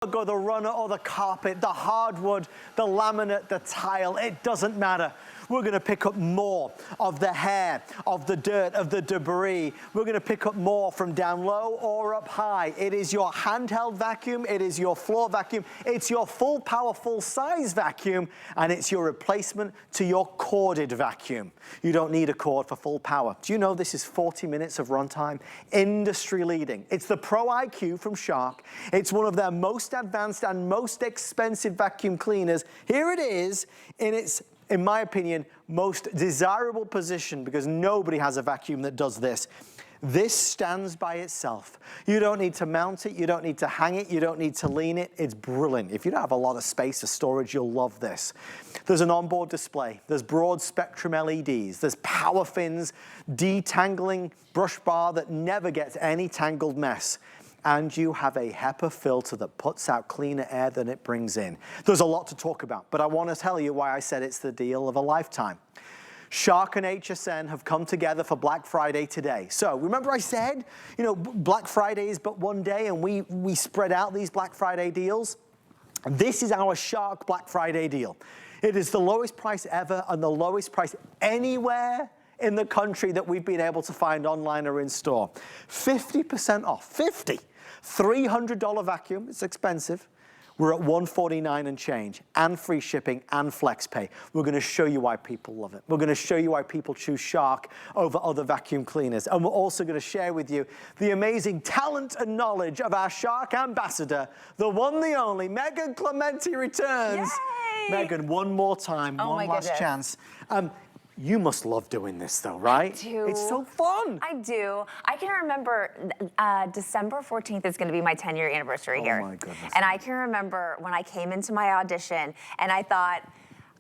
Or the runner or the carpet, the hardwood, the laminate, the tile, it doesn't matter. We're gonna pick up more of the hair, of the dirt, of the debris. We're gonna pick up more from down low or up high. It is your handheld vacuum, it is your floor vacuum, it's your full power, full size vacuum, and it's your replacement to your corded vacuum. You don't need a cord for full power. Do you know this is 40 minutes of runtime? Industry leading. It's the Pro IQ from Shark. It's one of their most advanced and most expensive vacuum cleaners. Here it is in its, in my opinion, most desirable position, because nobody has a vacuum that does this. This stands by itself. You don't need to mount it, you don't need to hang it, you don't need to lean it. It's brilliant. If you don't have a lot of space or storage, you'll love this. There's an onboard display, there's broad spectrum LEDs, there's PowerFins, detangling brush bar that never gets any tangled mess. And you have a HEPA filter that puts out cleaner air than it brings in. There's a lot to talk about, but I want to tell you why I said it's the deal of a lifetime. Shark and HSN have come together for Black Friday today. So remember I said, you know, Black Friday is but one day and we spread out these Black Friday deals. This is our Shark Black Friday deal. It is the lowest price ever and the lowest price anywhere in the country that we've been able to find online or in store. 50% off, 50. $300 vacuum, it's expensive. We're at $149 and change, and free shipping and flex pay. We're gonna show you why people love it. We're gonna show you why people choose Shark over other vacuum cleaners. And we're also gonna share with you the amazing talent and knowledge of our Shark ambassador, the one, the only, Megan Clementi returns. Yay! Megan, one more time, one last chance. You must love doing this though, right? I do. It's so fun. I do. I can remember December 14th is gonna be my 10-year anniversary here. Oh my goodness. And I can remember when I came into my audition and I thought,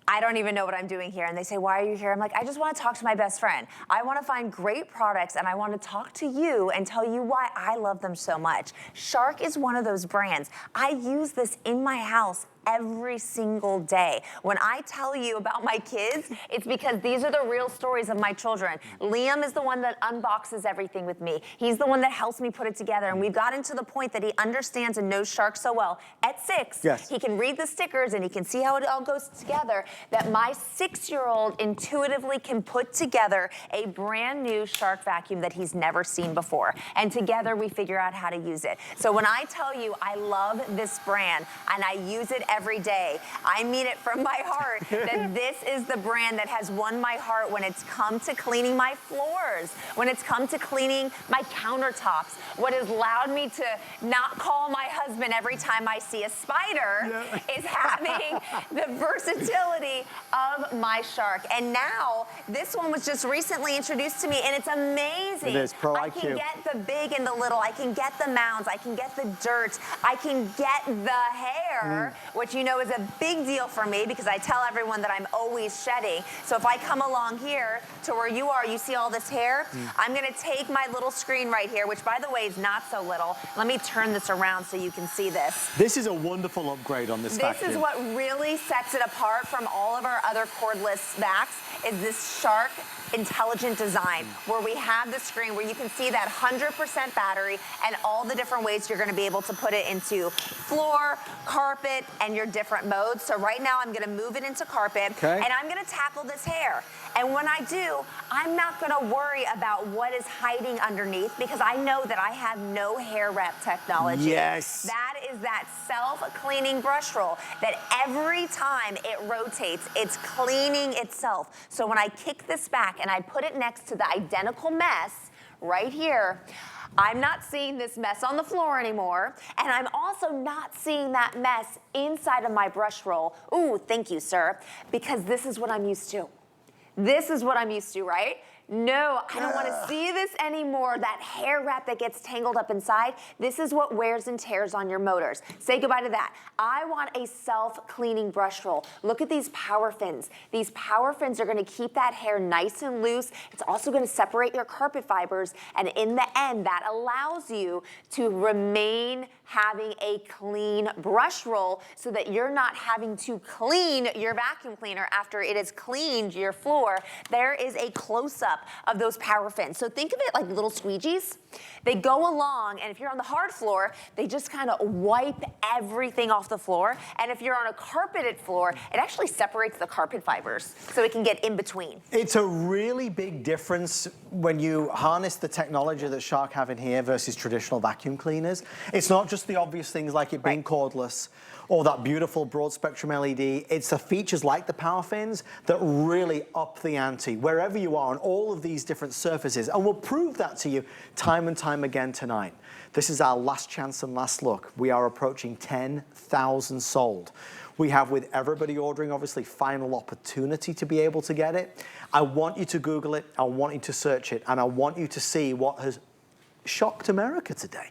I don't even know what I'm doing here. And they say, why are you here? I'm like, I just want to talk to my best friend. I want to find great products and I want to talk to you and tell you why I love them so much. Shark is one of those brands. I use this in my house every single day. When I tell you about my kids, it's because these are the real stories of my children. Liam is the one that unboxes everything with me. He's the one that helps me put it together. And we've gotten to the point that he understands and knows Shark so well. At 6, yes, he can read the stickers and he can see how it all goes together, that my 6-year-old intuitively can put together a brand new Shark vacuum that he's never seen before. And together we figure out how to use it. So when I tell you I love this brand and I use it every day, I mean it from my heart, that this is the brand that has won my heart when it's come to cleaning my floors, when it's come to cleaning my countertops, what has allowed me to not call my husband every time I see a spider is having the versatility of my Shark. And now, this one was just recently introduced to me and it's amazing. It is Pro IQ. I can get the big and the little, I can get the mounds, I can get the dirt, I can get the hair, which you know is a big deal for me because I tell everyone that I'm always shedding. So if I come along here to where you are, you see all this hair, I'm gonna take my little screen right here, which by the way is not so little. Let me turn this around so you can see this. This is a wonderful upgrade on this vacuum. This is what really sets it apart from all of our other cordless vacs, is this Shark intelligent design, where we have the screen where you can see that 100% battery and all the different ways you're gonna be able to put it into floor, carpet, and your different modes. So right now I'm gonna move it into carpet, and I'm gonna tackle this hair. And when I do, I'm not gonna worry about what is hiding underneath because I know that I have no hair wrap technology. Yes. That is that self-cleaning brush roll that every time it rotates, it's cleaning itself. So when I kick this back and I put it next to the identical mess right here, I'm not seeing this mess on the floor anymore, and I'm also not seeing that mess inside of my brush roll. Ooh, thank you, sir, because this is what I'm used to. This is what I'm used to, right? No, I don't want to see this anymore, that hair wrap that gets tangled up inside. This is what wears and tears on your motors. Say goodbye to that. I want a self-cleaning brush roll. Look at these PowerFins. These PowerFins are going to keep that hair nice and loose. It's also going to separate your carpet fibers, and in the end, that allows you to remain having a clean brush roll so that you're not having to clean your vacuum cleaner after it has cleaned your floor. There is a close-up of those PowerFins. So think of it like little squeegees. They go along, and if you're on the hard floor, they just kind of wipe everything off the floor. And if you're on a carpeted floor, it actually separates the carpet fibers so it can get in between. It's a really big difference when you harness the technology that Shark have in here versus traditional vacuum cleaners. It's not just the obvious things like it being cordless or that beautiful broad spectrum LED. It's the features like the PowerFins that really up the ante wherever you are on all of these different surfaces. And we'll prove that to you time and time again tonight. This is our last chance and last look. We are approaching 10,000 sold. We have, with everybody ordering, obviously, final opportunity to be able to get it. I want you to Google it, I want you to search it, and I want you to see what has shocked America today.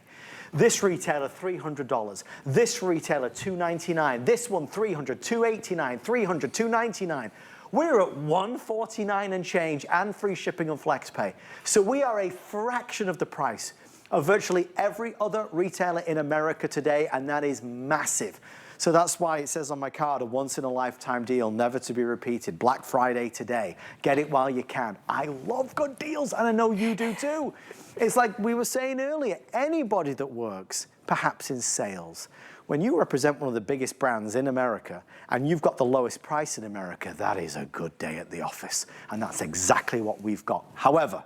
This retailer, $300. This retailer, $299. This one, $300, $289, $300, $299. We're at $149 and change and free shipping and flex pay. So we are a fraction of the price of virtually every other retailer in America today, and that is massive. So that's why it says on my card, a once-in-a-lifetime deal, never to be repeated. Black Friday today. Get it while you can. I love good deals, and I know you do too. It's like we were saying earlier, anybody that works, perhaps in sales, when you represent one of the biggest brands in America and you've got the lowest price in America, that is a good day at the office. And that's exactly what we've got. However,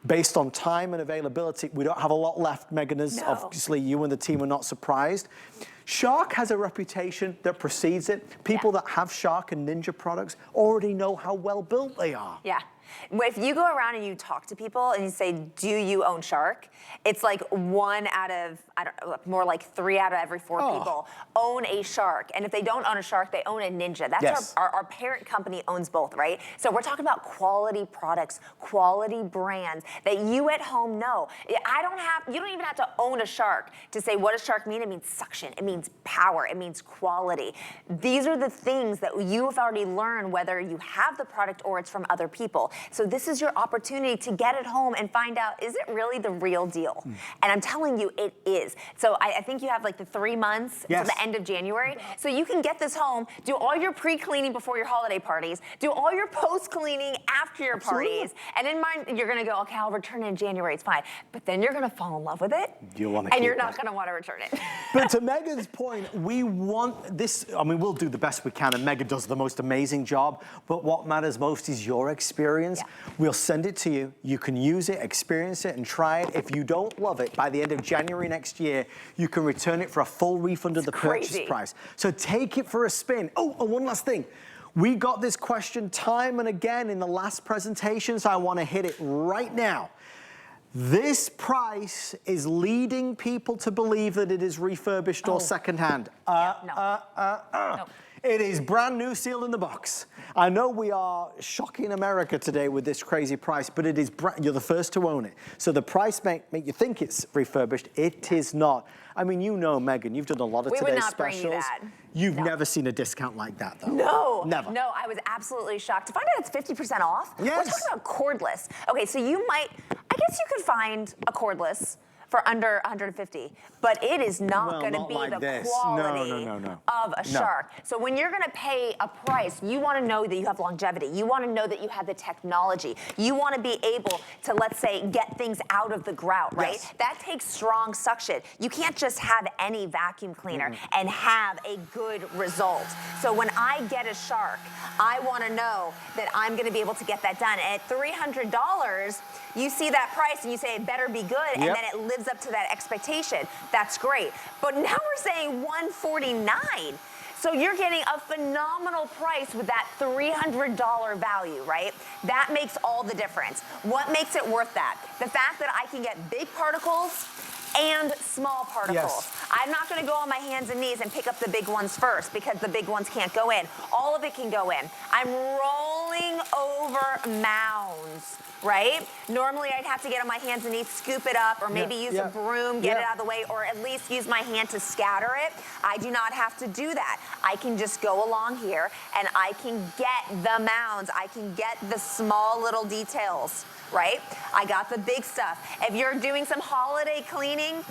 based on time and availability, we don't have a lot left, Megan, as obviously you and the team are not surprised. Shark has a reputation that precedes it. People that have Shark and Ninja products already know how well built they are. Yeah. If you go around and you talk to people and you say, do you own Shark? It's like 1 out of, I don't know, more like 3 out of every 4 people own a Shark. And if they don't own a Shark, they own a Ninja. That's our parent company owns both, right? So we're talking about quality products, quality brands that you at home know. You don't even have to own a Shark to say, what does Shark mean? It means suction, it means power, it means quality. These are the things that you have already learned, whether you have the product or it's from other people. So this is your opportunity to get it home and find out, is it really the real deal? And I'm telling you, it is. So I think you have like the 3 months to the end of January. So you can get this home, do all your pre-cleaning before your holiday parties, do all your post-cleaning after your parties, and in mind, you're gonna go, okay, I'll return it in January, it's fine. But then you're gonna fall in love with it, and you're not gonna wanna return it. But to Megan's point, we want this, I mean, we'll do the best we can, and Megan does the most amazing job, but what matters most is your experience. We'll send it to you. You can use it, experience it, and try it. If you don't love it, by the end of January next year, you can return it for a full refund of the purchase price. So take it for a spin. Oh, and one last thing. We got this question time and again in the last presentation, so I want to hit it right now. This price is leading people to believe that it is refurbished or secondhand. No. It is brand new, sealed in the box. I know we are shocking America today with this crazy price, but it is you're the first to own it. So the price make you think it's refurbished. It is not. I mean, you know, Megan, you've done a lot of today's specials. You've never seen a discount like that, though. No. Never. No, I was absolutely shocked to find out it's 50% off. Yes. We're talking about cordless. Okay, so you might, I guess you could find a cordless for under 150, but it is not going to be like the quality of a Shark. So when you're going to pay a price, you want to know that you have longevity. You want to know that you have the technology. You want to be able to, let's say, get things out of the grout, right? Yes. That takes strong suction. You can't just have any vacuum cleaner and have a good result. So when I get a Shark, I want to know that I'm going to be able to get that done. And at $300, you see that price and you say it better be good, and then it lives up to that expectation. That's great. But now we're saying $149. So you're getting a phenomenal price with that $300 value, right? That makes all the difference. What makes it worth that? The fact that I can get big particles and small particles. Yes. I'm not going to go on my hands and knees and pick up the big ones first because the big ones can't go in. All of it can go in. I'm rolling over mounds, right? Normally I'd have to get on my hands and knees, scoop it up, or maybe use a broom, get it out of the way, or at least use my hand to scatter it. I do not have to do that. I can just go along here and I can get the mounds. I can get the small little details, right? I got the big stuff. If you're doing some holiday cleaning,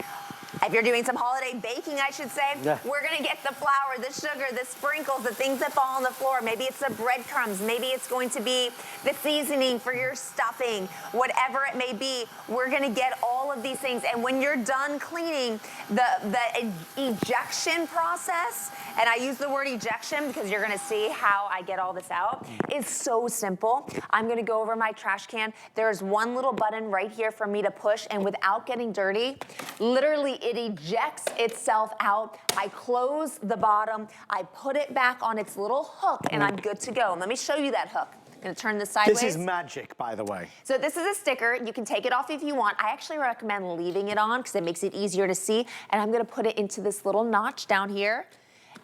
If you're doing some holiday baking, I should say, Yeah. we're gonna get the flour, the sugar, the sprinkles, the things that fall on the floor. Maybe it's the breadcrumbs, maybe it's going to be the seasoning for your stuffing, whatever it may be. We're gonna get all of these things. And when you're done cleaning, the ejection process, and I use the word ejection because you're gonna see how I get all this out, is so simple. I'm gonna go over my trash can. There's one little button right here for me to push, and without getting dirty, literally it ejects itself out. I close the bottom, I put it back on its little hook, and I'm good to go. And let me show you that hook. I'm gonna turn this sideways. This is magic, by the way. So this is a sticker. You can take it off if you want. I actually recommend leaving it on because it makes it easier to see. And I'm gonna put it into this little notch down here.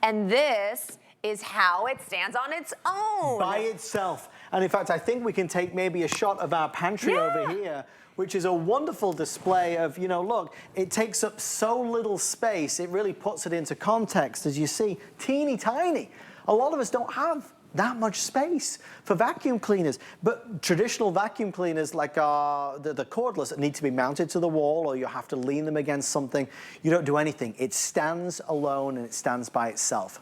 And this is how it stands on its own. By itself. And in fact, I think we can take maybe a shot of our pantry over here, which is a wonderful display of, you know, look, it takes up so little space, it really puts it into context, as you see, teeny tiny. A lot of us don't have that much space for vacuum cleaners, but traditional vacuum cleaners like the cordless that need to be mounted to the wall, or you have to lean them against something, you don't do anything. It stands alone and it stands by itself.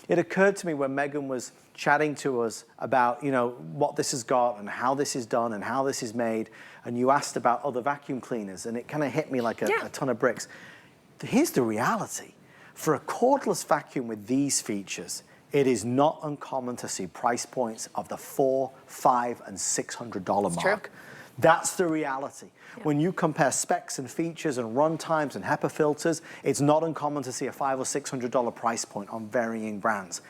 It occurred to me when Megan was chatting to us about, you know, what this has got and how this is done and how this is made, and you asked about other vacuum cleaners, and it kind of hit me like a ton of bricks. Here's the reality. For a cordless vacuum with these features, it is not uncommon to see price points of the $400, $500, and $600 mark. True. That's the reality. When you compare specs and features and run times and HEPA filters, it's not uncommon to see a $500 or $600 price point on varying brands.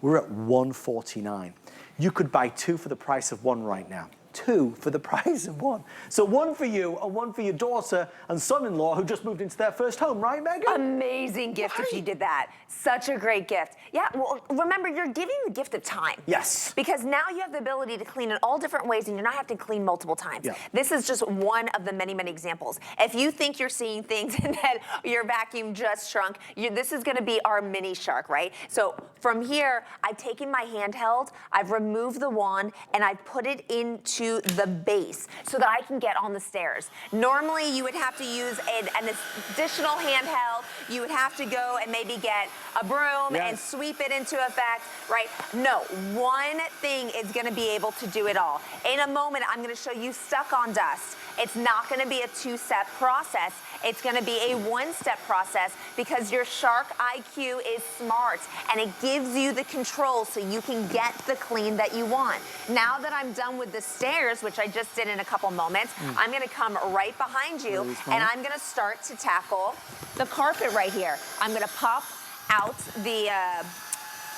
We're at $149. You could buy two for the price of one right now. Two for the price of one. So one for you and one for your daughter and son-in-law who just moved into their first home, right, Megan? Amazing gift if you did that. Such a great gift. Yeah, well, remember, you're giving the gift of time. Yes. Because now you have the ability to clean in all different ways, and you're not having to clean multiple times. Yeah. This is just one of the many, many examples. If you think you're seeing things and that your vacuum just shrunk, this is gonna be our mini Shark, right? So from here, I've taken my handheld, I've removed the wand, and I've put it into the base so that I can get on the stairs. Normally, you would have to use an additional handheld. You would have to go and maybe get a broom and sweep it into effect, right? No, one thing is gonna be able to do it all. In a moment, I'm gonna show you stuck on dust. It's not gonna be a two-step process. It's gonna be a one-step process because your Shark IQ is smart and it gives you the control so you can get the clean that you want. Now that I'm done with the stairs, which I just did in a couple moments, I'm gonna come right behind you and I'm gonna start to tackle the carpet right here. I'm gonna pop out the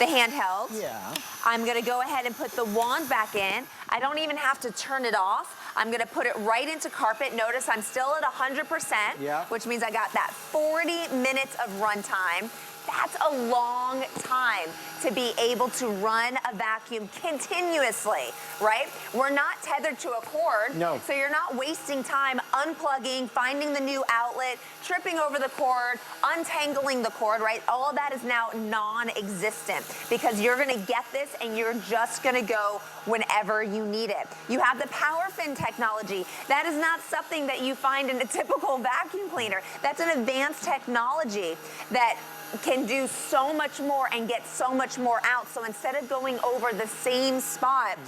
handheld. Yeah. I'm gonna go ahead and put the wand back in. I don't even have to turn it off. I'm gonna put it right into carpet. Notice I'm still at 100%, which means I got that 40 minutes of run time. That's a long time to be able to run a vacuum continuously, right? We're not tethered to a cord, so you're not wasting time unplugging, finding the new outlet, tripping over the cord, untangling the cord, right? All of that is now non-existent because you're gonna get this and you're just gonna go whenever you need it. You have the PowerFin technology. That is not something that you find in a typical vacuum cleaner. That's an advanced technology that can do so much more and get so much more out. So instead of going over the same spot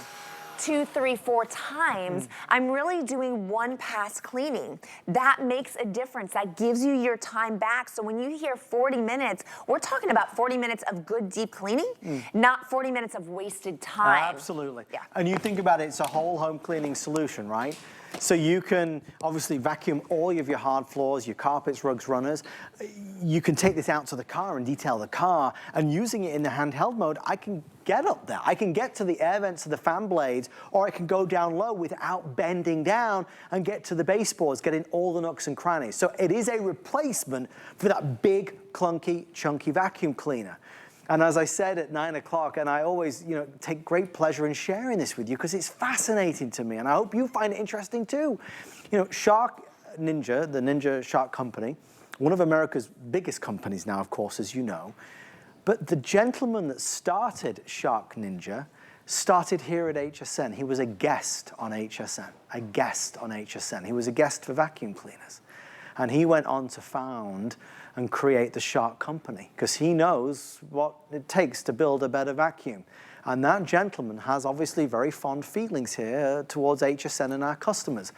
2, 3, 4 times, I'm really doing one pass cleaning. That makes a difference. That gives you your time back. So when you hear 40 minutes, we're talking about 40 minutes of good deep cleaning, not 40 minutes of wasted time. Absolutely. Yeah. And you think about it, it's a whole home cleaning solution, right? So you can obviously vacuum all of your hard floors, your carpets, rugs, runners. You can take this out to the car and detail the car, and using it in the handheld mode, I can get up there. I can get to the air vents of the fan blades, or I can go down low without bending down and get to the baseboards, getting all the nooks and crannies. So it is a replacement for that big, clunky, chunky vacuum cleaner. And as I said at 9 o'clock, and I always, you know, take great pleasure in sharing this with you because it's fascinating to me, and I hope you find it interesting too. You know, Shark Ninja, the Ninja Shark Company, one of America's biggest companies now, of course, as you know, but the gentleman that started Shark Ninja started here at HSN. He was a guest on HSN, a guest on HSN. He was a guest for vacuum cleaners. And he went on to found and create the Shark company, because he knows what it takes to build a better vacuum. And that gentleman has obviously very fond feelings here towards HSN and our customers.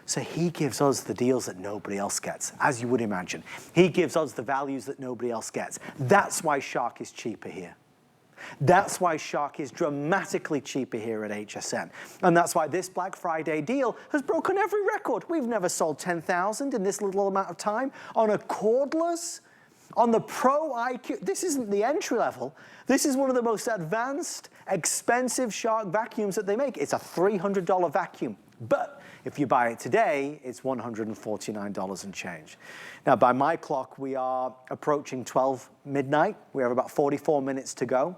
So he gives us the deals that nobody else gets, as you would imagine. He gives us the values that nobody else gets. That's why Shark is cheaper here. That's why Shark is dramatically cheaper here at HSN. And that's why this Black Friday deal has broken every record. We've never sold 10,000 in this little amount of time on a cordless, on the Pro IQ. This isn't the entry level. This is one of the most advanced, expensive Shark vacuums that they make. It's a $300 vacuum. But if you buy it today, it's $149 and change. Now, by my clock, we are approaching 12 midnight. We have about 44 minutes to go.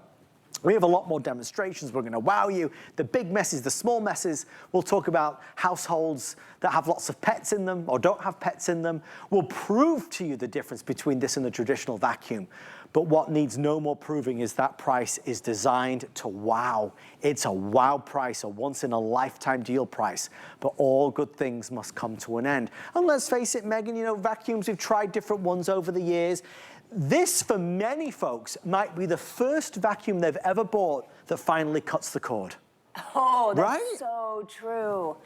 We have a lot more demonstrations. We're going to wow you. The big messes, the small messes. We'll talk about households that have lots of pets in them or don't have pets in them. We'll prove to you the difference between this and the traditional vacuum. But what needs no more proving is that price is designed to wow. It's a wow price, a once-in-a-lifetime deal price. But all good things must come to an end. And let's face it, Megan, you know, vacuums, we've tried different ones over the years. This, for many folks, might be the first vacuum they've ever bought that finally cuts the cord. Oh, that's right? So true.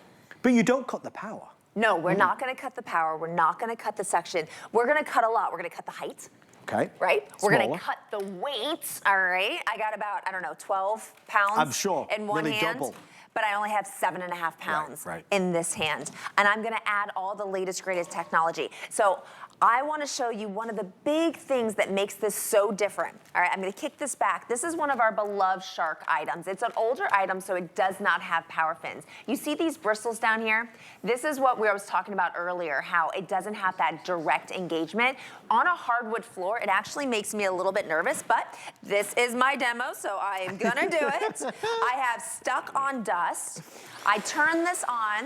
But you don't cut the power. No, we're not going to cut the power. We're not going to cut the suction. We're going to cut a lot. We're going to cut the height. Okay. Right? Smaller. We're going to cut the weight. All right. I got about, I don't know, 12 pounds I'm sure. in one Nearly hand. Double. But I only have 7.5 pounds in this hand. And I'm gonna add all the latest, greatest technology. So I wanna show you one of the big things that makes this so different. All right, I'm gonna kick this back. This is one of our beloved Shark items. It's an older item, so it does not have PowerFins. You see these bristles down here? This is what I was talking about earlier, how it doesn't have that direct engagement. On a hardwood floor, it actually makes me a little bit nervous, but this is my demo, so I am gonna do it. I have stuck on dust. I turn this on,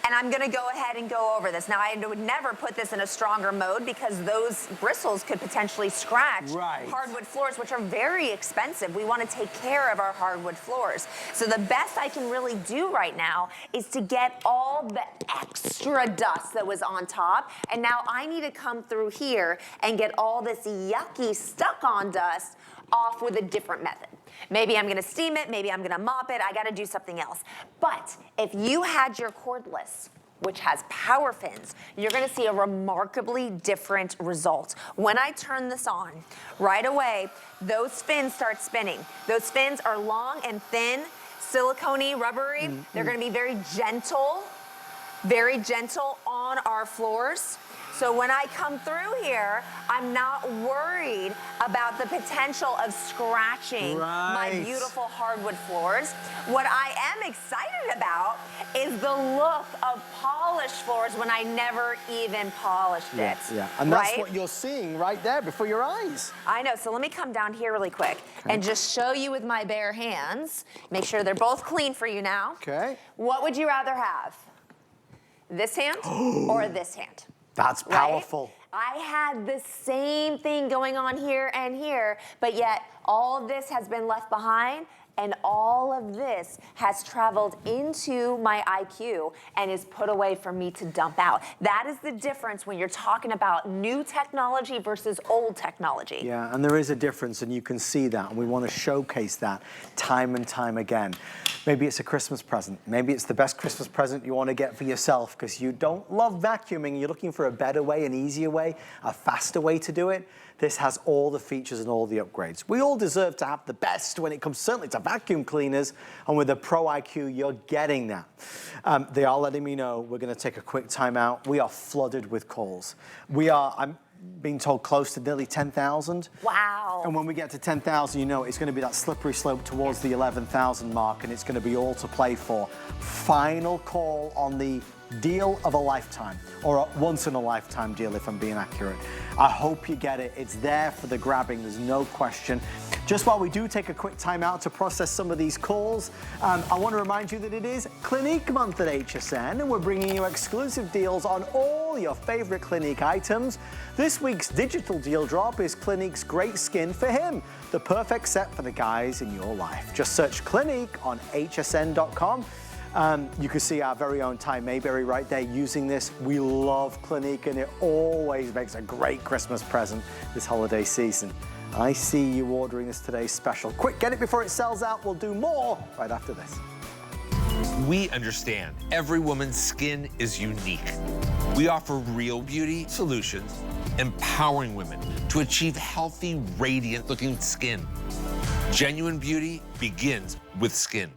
and I'm gonna go ahead and go over this. Now, I would never put this in a stronger mode because those bristles could potentially scratch hardwood floors, which are very expensive. We wanna take care of our hardwood floors. So the best I can really do right now is to get all the extra dust that was on top, and now I need to come through here and get all this yucky stuck-on dust off with a different method. Maybe I'm gonna steam it, maybe I'm gonna mop it, I gotta do something else. But if you had your cordless, which has PowerFins, you're gonna see a remarkably different result. When I turn this on, right away, those fins start spinning. Those fins are long and thin, silicone-y, rubbery. They're gonna be very gentle on our floors. So when I come through here, I'm not worried about the potential of scratching my beautiful hardwood floors. What I am excited about is the look of polished floors when I never even polished it. Yeah, and that's what you're seeing right there before your eyes. I know, so let me come down here really quick and just show you with my bare hands. Make sure they're both clean for you now. Okay. What would you rather have? This hand or this hand? That's powerful. Right? I had the same thing going on here and here, but yet all of this has been left behind and all of this has traveled into my IQ and is put away for me to dump out. That is the difference when you're talking about new technology versus old technology. Yeah, and there is a difference, and you can see that, and we want to showcase that time and time again. Maybe it's a Christmas present. Maybe it's the best Christmas present you want to get for yourself because you don't love vacuuming. You're looking for a better way, an easier way, a faster way to do it. This has all the features and all the upgrades. We all deserve to have the best when it comes certainly to vacuum cleaners, and with the Pro IQ, you're getting that. They are letting me know we're going to take a quick time out. We are flooded with calls. I'm being told close to nearly 10,000. Wow. And when we get to 10,000, you know it's going to be that slippery slope towards the 11,000 mark, and it's going to be all to play for. Final call on the deal of a lifetime, or a once-in-a-lifetime deal, if I'm being accurate. I hope you get it. It's there for the grabbing, there's no question. Just while we do take a quick time out to process some of these calls, I want to remind you that it is Clinique Month at HSN, and we're bringing you exclusive deals on all your favorite Clinique items. This week's digital deal drop is Clinique's Great Skin for Him, the perfect set for the guys in your life. Just search Clinique on hsn.com. You can see our very own Ty Mayberry right there using this. We love Clinique, and it always makes a great Christmas present this holiday season. I see you ordering this today's special. Quick, get it before it sells out. We'll do more right after this. We understand every woman's skin is unique. We offer real beauty solutions, empowering women to achieve healthy, radiant-looking skin. Genuine beauty begins with skin.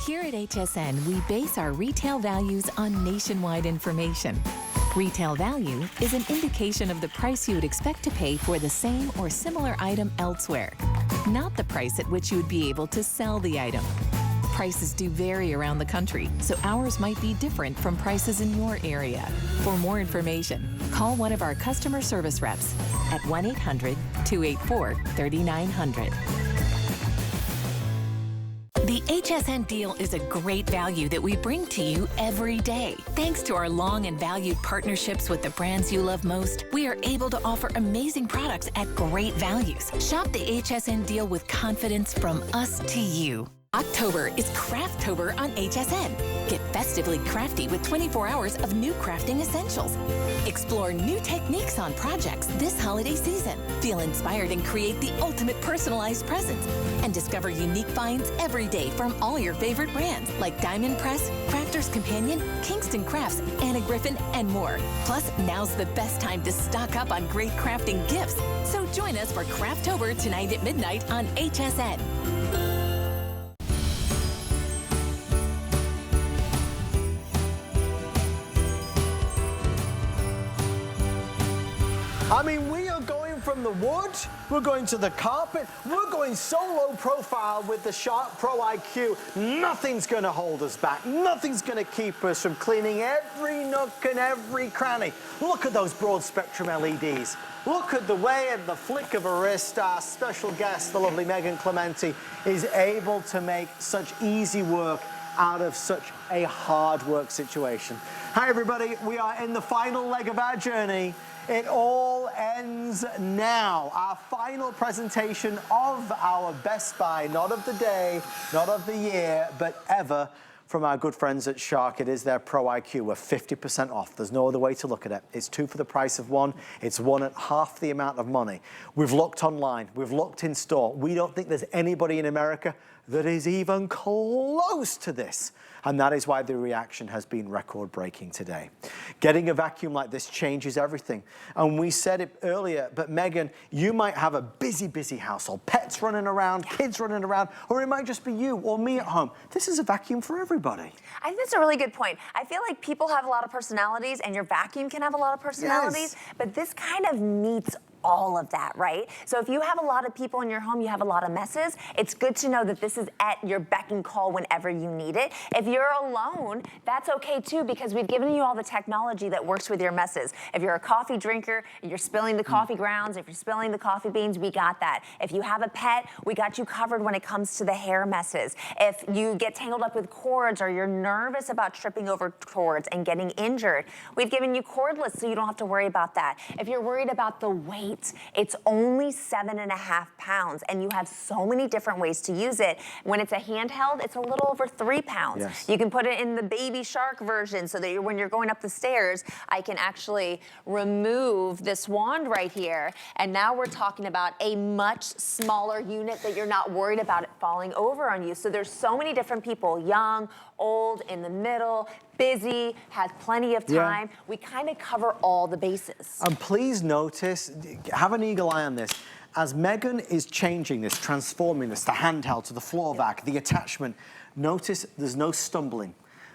Here at HSN, we base our retail values on nationwide information. Retail value is an indication of the price you would expect to pay for the same or similar item elsewhere, not the price at which you would be able to sell the item. Prices do vary around the country, so ours might be different from prices in your area. For more information, call one of our customer service reps at 1-800-284-3900. The HSN deal is a great value that we bring to you every day. Thanks to our long and valued partnerships with the brands you love most, we are able to offer amazing products at great values. Shop the HSN deal with confidence from us to you. October is Crafttober on HSN. Get festively crafty with 24 hours of new crafting essentials. Explore new techniques on projects this holiday season. Feel inspired and create the ultimate personalized presents. And discover unique finds every day from all your favorite brands like Diamond Press, Crafter's Companion, Kingston Crafts, Anna Griffin, and more. Plus, now's the best time to stock up on great crafting gifts. So join us for Crafttober tonight at midnight on HSN. I mean, we are going from the wood, we're going to the carpet, we're going so low profile with the Shark Pro IQ. Nothing's gonna hold us back. Nothing's gonna keep us from cleaning every nook and every cranny. Look at those broad spectrum LEDs. Look at the way at the flick of a wrist, our special guest, the lovely Megan Clementi, is able to make such easy work out of such a hard work situation. Hi everybody, we are in the final leg of our journey. It all ends now. Our final presentation of our Best Buy, not of the day, not of the year, but ever, from our good friends at Shark. It is their Pro IQ. We're 50% off. There's no other way to look at it. It's two for the price of one. It's one at half the amount of money. We've looked online. We've looked in store. We don't think there's anybody in America that is even close to this. And that is why the reaction has been record-breaking today. Getting a vacuum like this changes everything. And we said it earlier, but Megan, you might have a busy, busy household. Pets running around, kids running around, or it might just be you or me at home. This is a vacuum for everybody. I think that's a really good point. I feel like people have a lot of personalities, and your vacuum can have a lot of personalities, Yes. but this kind of meets all of that, right? So if you have a lot of people in your home, you have a lot of messes, it's good to know that this is at your beck and call whenever you need it. If you're alone, that's okay too, because we've given you all the technology that works with your messes. If you're a coffee drinker, you're spilling the coffee grounds, if you're spilling the coffee beans, we got that. If you have a pet, we got you covered when it comes to the hair messes. If you get tangled up with cords or you're nervous about tripping over cords and getting injured, we've given you cordless so you don't have to worry about that. If you're worried about the weight, it's only 7.5 pounds, and you have so many different ways to use it. When it's a handheld, it's a little over 3 pounds. Yes. You can put it in the baby Shark version so that when you're going up the stairs, I can actually remove this wand right here. And now we're talking about a much smaller unit that you're not worried about it falling over on you. So there's so many different people, young, old, in the middle, busy, has plenty of time. Yeah. We kind of cover all the bases. And please notice, have an eagle eye on this. As Megan is changing this, transforming this, the handheld to the floor vac, the attachment, notice there's no stumbling.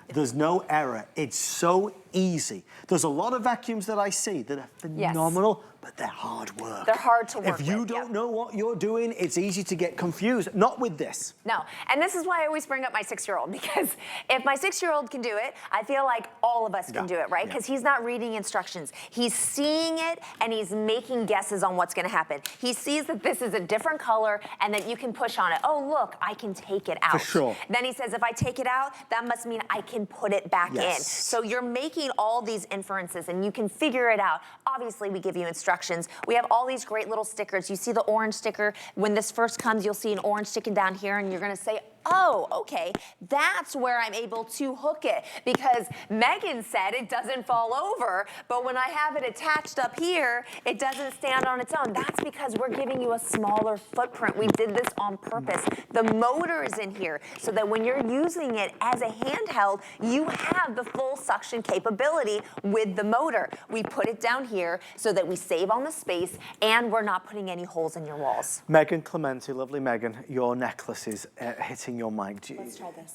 There's no error. It's so easy. There's a lot of vacuums that I see that are phenomenal, but they're hard work. They're hard to work If you don't know what you're doing, it's easy to get confused. Not with this. No, and this is why I always bring up my 6-year-old, because if my 6-year-old can do it, I feel like all of us can do it, right? Because he's not reading instructions. He's seeing it, and he's making guesses on what's gonna happen. He sees that this is a different color, and that you can push on it. Oh, look, I can take it out. For sure. Then he says, if I take it out, that must mean I can put it back in. So you're making all these inferences, and you can figure it out. Obviously, we give you instructions. We have all these great little stickers. You see the orange sticker. When this first comes, you'll see an orange sticker down here, and you're gonna say, oh, okay, that's where I'm able to hook it, because Megan said it doesn't fall over, but when I have it attached up here, it doesn't stand on its own. That's because we're giving you a smaller footprint. We did this on purpose. The motor is in here so that when you're using it as a handheld, you have the full suction capability with the motor. We put it down here so that we save on the space and we're not putting any holes in your walls. Megan Clementi, lovely Megan, your necklace is hitting your mic. Let's try this.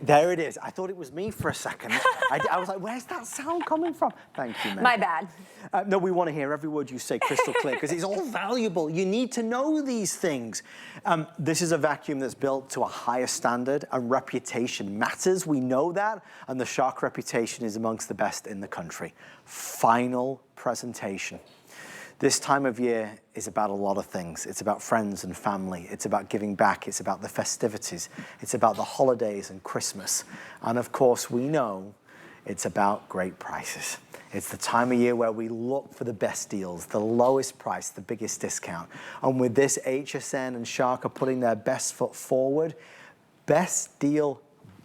There it is. I thought it was me for a second. I was like, where's that sound coming from? Thank you, Megan. My bad. No, we want to hear every word you say crystal clear because it's all valuable. You need to know these things. This is a vacuum that's built to a higher standard, and reputation matters. We know that, and the Shark reputation is amongst the best in the country. Final presentation. This time of year is about a lot of things. It's about friends and family. It's about giving back. It's about the festivities. It's about the holidays and Christmas. And of course, we know it's about great prices. It's the time of year where we look for the best deals, the lowest price, the biggest discount. And with this, HSN and Shark are putting their best foot forward. Best deal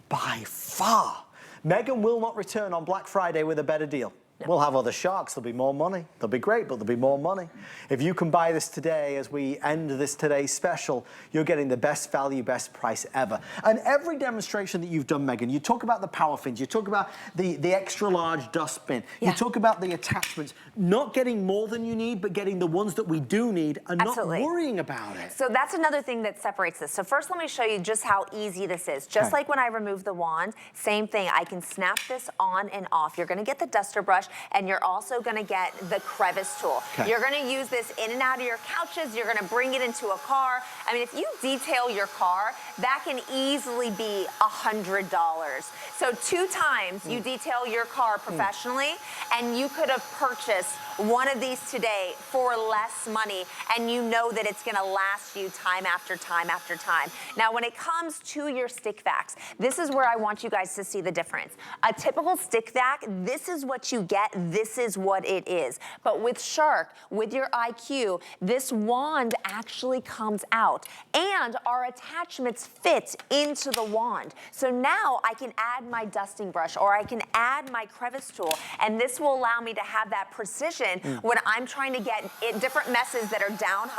by far. Megan will not return on Black Friday with a better deal. No. We'll have other Sharks, there'll be more money. They'll be great, but there'll be more money. If you can buy this today, as we end this today's special, you're getting the best value, best price ever. And every demonstration that you've done, Megan, you talk about the PowerFins, you talk about the extra large dustbin, you talk about the attachments, not getting more than you need, but getting the ones that we do need and Absolutely. Not worrying about it. So that's another thing that separates this. So first let me show you just how easy this is. Just like when I remove the wand, same thing. I can snap this on and off. You're gonna get the duster brush, and you're also gonna get the crevice tool. You're gonna use this in and out of your couches. You're gonna bring it into a car. I mean, if you detail your car, that can easily be $100. So 2 times you detail your car professionally, and you could have purchased one of these today for less money, and you know that it's gonna last you time after time after time. Now, when it comes to your stick vacs, this is where I want you guys to see the difference. A typical stick vac, this is what you get, this is what it is. But with Shark, with your IQ, this wand actually comes out, and our attachments fit into the wand. So now I can add my dusting brush, or I can add my crevice tool, and this will allow me to have that precision when I'm trying to get different messes that are down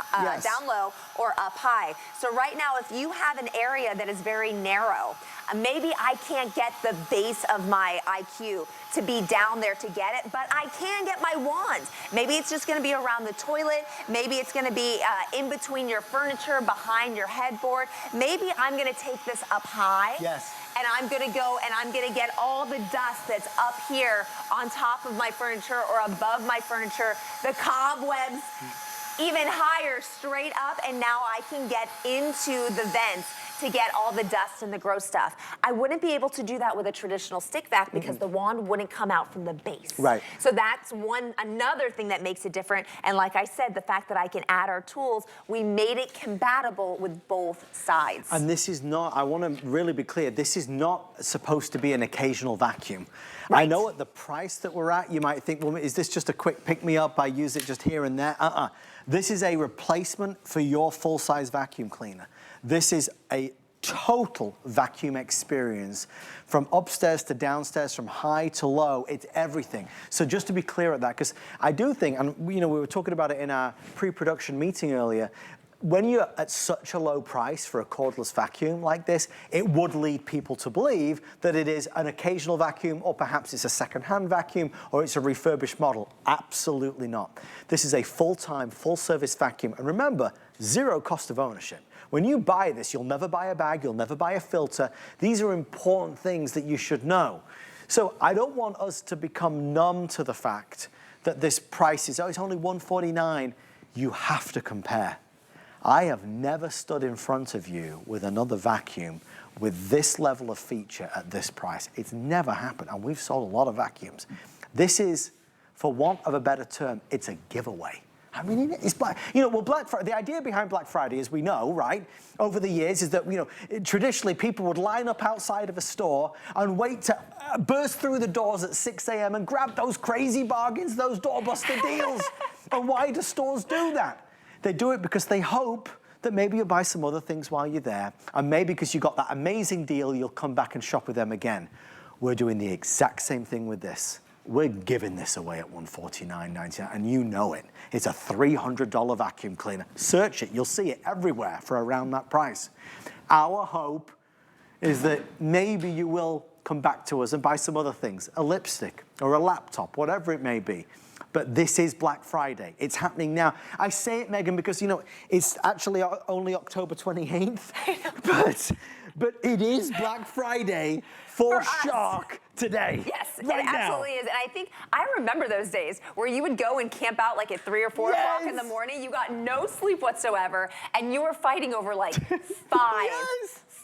low or up high. So right now, if you have an area that is very narrow, maybe I can't get the base of my IQ to be down there to get it, but I can get my wand. Maybe it's just gonna be around the toilet. Maybe it's gonna be in between your furniture, behind your headboard. Maybe I'm gonna take this up high. Yes. And I'm gonna go and I'm gonna get all the dust that's up here on top of my furniture or above my furniture, the cobwebs, even higher, straight up, and now I can get into the vents to get all the dust and the gross stuff. I wouldn't be able to do that with a traditional stick vac because the wand wouldn't come out from the base. Right. So that's another thing that makes it different. And like I said, the fact that I can add our tools, we made it compatible with both sides. And this is not, I want to really be clear, this is not supposed to be an occasional vacuum. Right. I know at the price that we're at, you might think, well, is this just a quick pick-me-up? I use it just here and there. This is a replacement for your full-size vacuum cleaner. This is a total vacuum experience from upstairs to downstairs, from high to low. It's everything. So just to be clear at that, because I do think, and we were talking about it in our pre-production meeting earlier, when you're at such a low price for a cordless vacuum like this, it would lead people to believe that it is an occasional vacuum, or perhaps it's a second-hand vacuum, or it's a refurbished model. Absolutely not. This is a full-time, full-service vacuum. And remember, 0 cost of ownership. When you buy this, you'll never buy a bag, you'll never buy a filter. These are important things that you should know. So I don't want us to become numb to the fact that this price is, oh, it's only $149. You have to compare. I have never stood in front of you with another vacuum with this level of feature at this price. It's never happened, and we've sold a lot of vacuums. This is, for want of a better term, it's a giveaway. I mean, it's Black, well, the idea behind Black Friday, as we know, right, over the years is that, traditionally people would line up outside of a store and wait to burst through the doors at 6 a.m. and grab those crazy bargains, those doorbuster deals. And why do stores do that? They do it because they hope that maybe you'll buy some other things while you're there, and maybe because you got that amazing deal, you'll come back and shop with them again. We're doing the exact same thing with this. We're giving this away at $149.99, and you know it. It's a $300 vacuum cleaner. Search it, you'll see it everywhere for around that price. Our hope is that maybe you will come back to us and buy some other things, a lipstick or a laptop, whatever it may be. But this is Black Friday. It's happening now. I say it, Megan, because, you know, it's actually only October 28th, but it is Black Friday for Shark today. Yes, right it absolutely is. And I think, I remember those days where you would go and camp out like at 3 or 4 o'clock in the morning. You got no sleep whatsoever, and you were fighting over like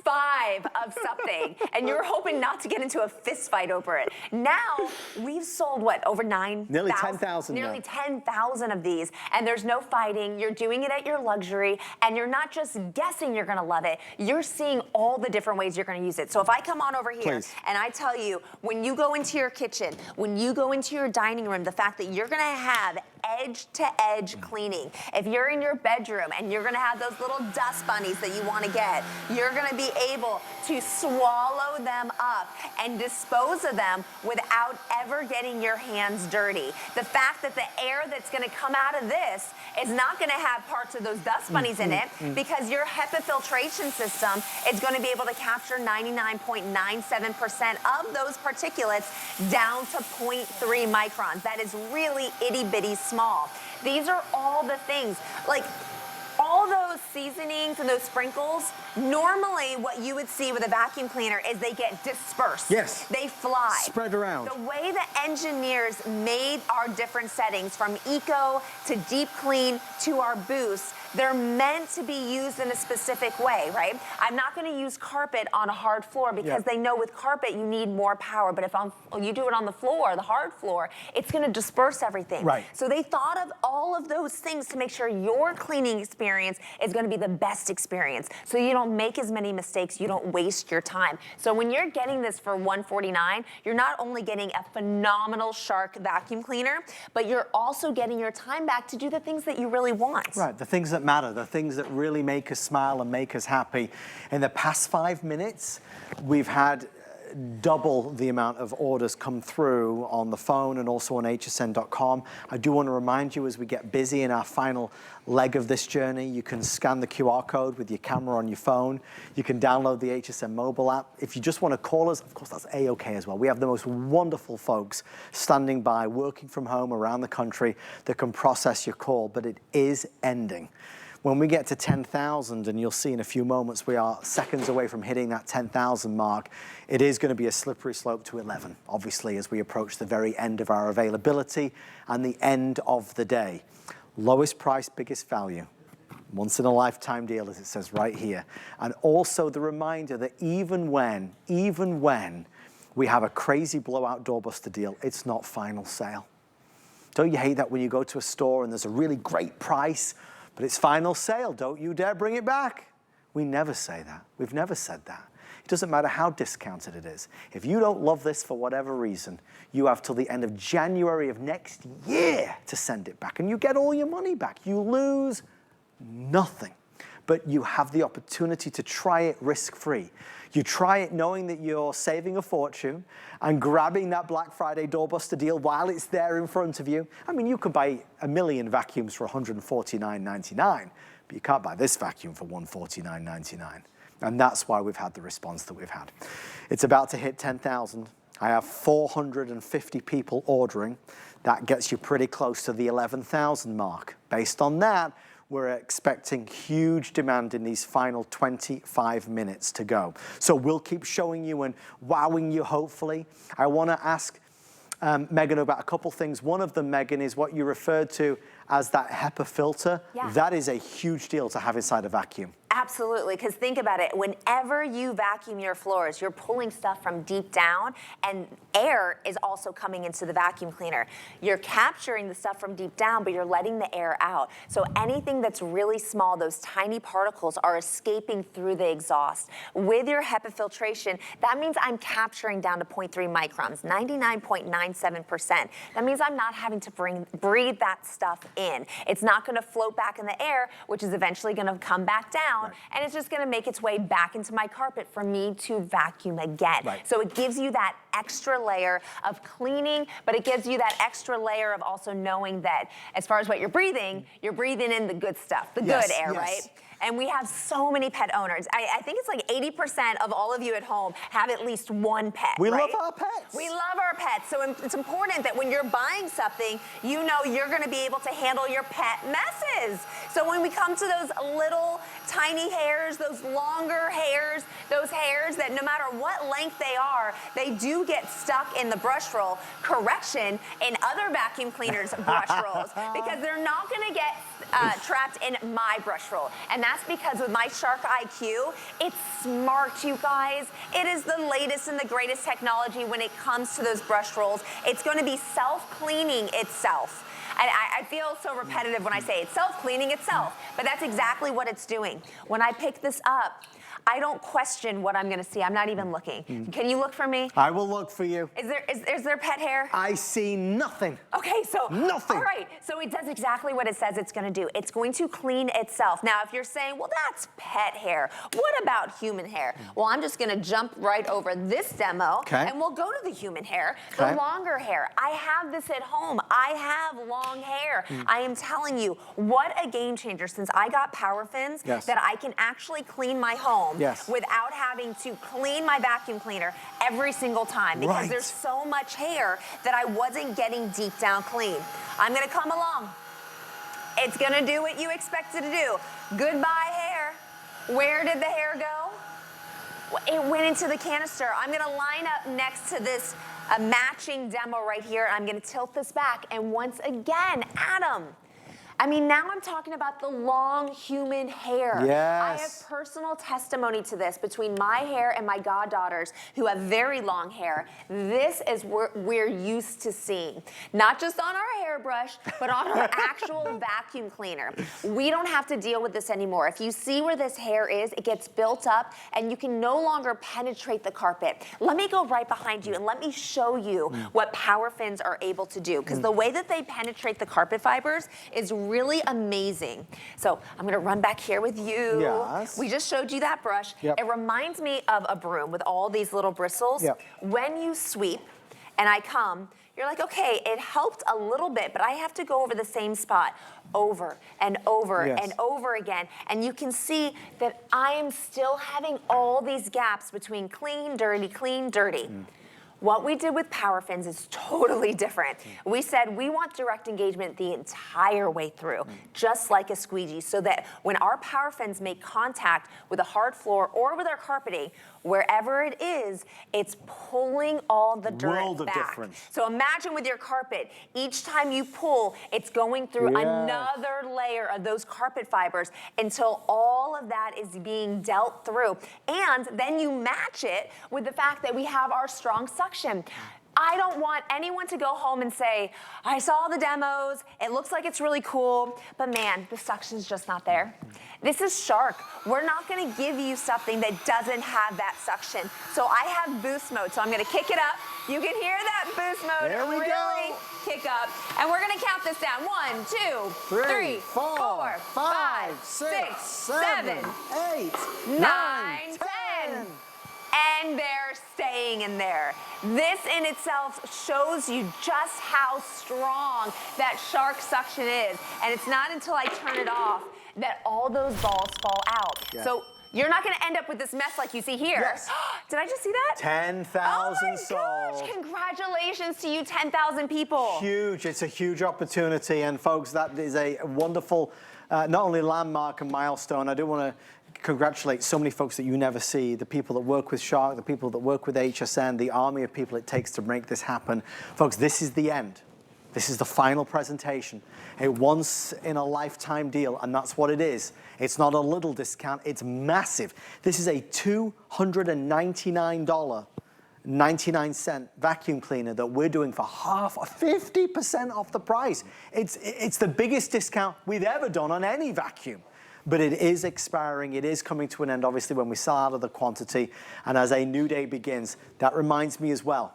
five of something, and you were hoping not to get into a fist fight over it. Now, we've sold, what, over 9,000? Nearly 10,000 Nearly 10,000 of these, and there's no fighting. You're doing it at your luxury, and you're not just guessing you're gonna love it. You're seeing all the different ways you're gonna use it. So if I come on over here, and I tell you, when you go into your kitchen, when you go into your dining room, the fact that you're gonna have edge-to-edge cleaning. If you're in your bedroom and you're gonna have those little dust bunnies that you wanna get, you're gonna be able to swallow them up and dispose of them without ever getting your hands dirty. The fact that the air that's gonna come out of this is not gonna have parts of those dust bunnies in it, because your HEPA filtration system is gonna be able to capture 99.97% of those particulates down to 0.3 microns. That is really itty-bitty small. These are all the things, like all those seasonings and those sprinkles, normally what you would see with a vacuum cleaner is they get dispersed. Yes. They fly. Spread around. The way the engineers made our different settings, from eco to deep clean to our boost, they're meant to be used in a specific way, right? I'm not gonna use carpet on a hard floor because they know with carpet you need more power, but if you do it on the floor, the hard floor, it's gonna disperse everything. Right. So they thought of all of those things to make sure your cleaning experience is gonna be the best experience. So you don't make as many mistakes, you don't waste your time. So when you're getting this for $149, you're not only getting a phenomenal Shark vacuum cleaner, but you're also getting your time back to do the things that you really want. Right, the things that matter, the things that really make us smile and make us happy. In the past 5 minutes, we've had double the amount of orders come through on the phone and also on hsn.com. I do want to remind you, as we get busy in our final leg of this journey, you can scan the QR code with your camera on your phone. You can download the HSN mobile app. If you just want to call us, of course, that's A-OK as well. We have the most wonderful folks standing by, working from home around the country that can process your call, but it is ending. When we get to 10,000, and you'll see in a few moments, we are seconds away from hitting that 10,000 mark, it is going to be a slippery slope to 11, obviously, as we approach the very end of our availability and the end of the day. Lowest price, biggest value. Once in a lifetime deal, as it says right here. And also the reminder that even when we have a crazy blowout doorbuster deal, it's not final sale. Don't you hate that when you go to a store and there's a really great price, but it's final sale? Don't you dare bring it back. We never say that. We've never said that. It doesn't matter how discounted it is. If you don't love this for whatever reason, you have till the end of January of next year to send it back, and you get all your money back. You lose nothing, but you have the opportunity to try it risk-free. You try it knowing that you're saving a fortune and grabbing that Black Friday doorbuster deal while it's there in front of you. I mean, you could buy a million vacuums for $149.99, but you can't buy this vacuum for $149.99. And that's why we've had the response that we've had. It's about to hit 10,000. I have 450 people ordering. That gets you pretty close to the 11,000 mark. Based on that, we're expecting huge demand in these final 25 minutes to go. So we'll keep showing you and wowing you, hopefully. I want to ask Megan about a couple things. One of them, Megan, is what you referred to as that HEPA filter. Yeah. That is a huge deal to have inside a vacuum. Absolutely, because think about it. Whenever you vacuum your floors, you're pulling stuff from deep down, and air is also coming into the vacuum cleaner. You're capturing the stuff from deep down, but you're letting the air out. So anything that's really small, those tiny particles are escaping through the exhaust. With your HEPA filtration, that means I'm capturing down to 0.3 microns, 99.97%. That means I'm not having to breathe that stuff in. It's not going to float back in the air, which is eventually going to come back down, and it's just going to make its way back into my carpet for me to vacuum again. So it gives you that extra layer of cleaning, but it gives you that extra layer of also knowing that as far as what you're breathing in the good stuff, the good air, right? And we have so many pet owners. I think it's like 80% of all of you at home have at least one pet, We right? love our pets. We love our pets. So it's important that when you're buying something, you know you're gonna be able to handle your pet messes. So when we come to those little tiny hairs, those longer hairs, those hairs that no matter what length they do get stuck in the brush roll. Correction, in other vacuum cleaners' brush rolls, because they're not gonna get trapped in my brush roll. And that's because with my Shark IQ, it's smart, you guys. It is the latest and the greatest technology when it comes to those brush rolls. It's going to be self-cleaning itself. And I feel so repetitive when I say it's self-cleaning itself, but that's exactly what it's doing. When I pick this up, I don't question what I'm gonna see. I'm not even looking. Can you look for me? I will look for you. Is there pet hair? I see nothing. Okay, so. Nothing. All right, so it does exactly what it says it's gonna do. It's going to clean itself. Now, if you're saying, well, that's pet hair. What about human hair? Well, I'm just gonna jump right over this demo, and we'll go to the human hair, the longer hair. I have this at home. I have long hair. I am telling you, what a game changer since I got PowerFins that I can actually clean my home without having to clean my vacuum cleaner every single time, because there's so much hair that I wasn't getting deep down clean. I'm gonna come along. It's gonna do what you expect it to do. Goodbye hair. Where did the hair go? It went into the canister. I'm gonna line up next to this matching demo right here. I'm gonna tilt this back, and once again, Adam, I mean, now I'm talking about the long human hair. I have personal testimony to this between my hair and my goddaughters who have very long hair. This is what we're used to seeing. Not just on our hairbrush, but on our actual vacuum cleaner. We don't have to deal with this anymore. If you see where this hair is, it gets built up and you can no longer penetrate the carpet. Let me go right behind you and let me show you what PowerFins are able to do. Because the way that they penetrate the carpet fibers is really amazing. So I'm gonna run back here with you. We just showed you that brush. It reminds me of a broom with all these little bristles. When you sweep and I come, you're like, okay, it helped a little bit, but I have to go over the same spot over and over and over again. And you can see that I am still having all these gaps between clean, dirty, clean, dirty. What we did with PowerFins is totally different. We said we want direct engagement the entire way through, just like a squeegee, so that when our PowerFins make contact with a hard floor or with our carpeting, wherever it is, it's pulling all the dirt back. So imagine with your carpet, each time you pull, it's going through another layer of those carpet fibers until all of that is being dealt through. And then you match it with the fact that we have our strong suction. I don't want anyone to go home and say, I saw the demos, it looks like it's really cool, but man, the suction's just not there. This is Shark. We're not gonna give you something that doesn't have that suction. So I have boost mode, so I'm gonna kick it up. You can hear that boost mode really kick up. And we're gonna count this down. 1, 2, 3, 4, 5, 6, 7, 8, 9, 10. And they're staying in there. This in itself shows you just how strong that Shark suction is. And it's not until I turn it off that all those balls fall out. So you're not gonna end up with this mess like you see here. Did I just see that? 10,000 sold. Oh my gosh, congratulations to you 10,000 people. Huge, it's a huge opportunity. And folks, that is a wonderful, not only landmark and milestone, I do wanna congratulate so many folks that you never see, the people that work with Shark, the people that work with HSN, the army of people it takes to make this happen. Folks, this is the end. This is the final presentation, a once-in-a-lifetime deal, and that's what it is. It's not a little discount, it's massive. This is a $299.99 vacuum cleaner that we're doing for half, 50% off the price. It's the biggest discount we've ever done on any vacuum. But it is expiring, it is coming to an end, obviously, when we sell out of the quantity. And as a new day begins, that reminds me as well,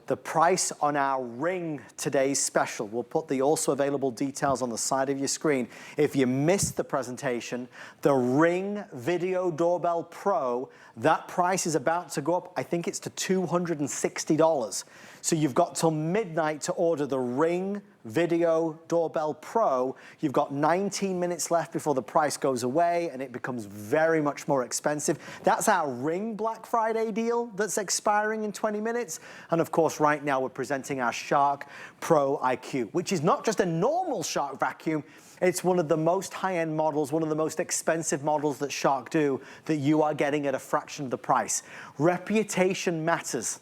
the price on our Ring today's special. We'll put the also available details on the side of your screen. If you missed the presentation, the Ring Video Doorbell Pro, that price is about to go up. I think it's to $260. So you've got till midnight to order the Ring Video Doorbell Pro. You've got 19 minutes left before the price goes away and it becomes very much more expensive. That's our Ring Black Friday deal that's expiring in 20 minutes. And of course, right now we're presenting our Shark Pro IQ, which is not just a normal Shark vacuum. It's one of the most high-end models, one of the most expensive models that Shark do, that you are getting at a fraction of the price. Reputation matters.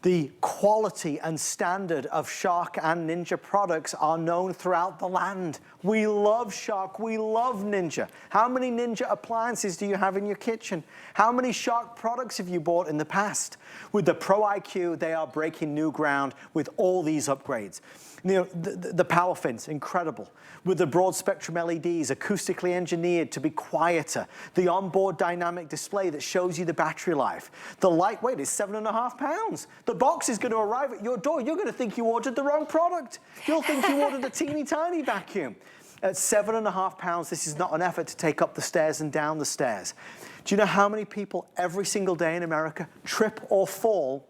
The quality and standard of Shark and Ninja products are known throughout the land. We love Shark, we love Ninja. How many Ninja appliances do you have in your kitchen? How many Shark products have you bought in the past? With the Pro IQ, they are breaking new ground with all these upgrades. You know, the PowerFins, incredible. With the broad spectrum LEDs, acoustically engineered to be quieter. The onboard dynamic display that shows you the battery life. The lightweight is 7.5 pounds. The box is going to arrive at your door. You're going to think you ordered the wrong product. You'll think you ordered a teeny tiny vacuum. At 7.5 pounds, this is not an effort to take up the stairs and down the stairs. Do you know how many people every single day in America trip or fall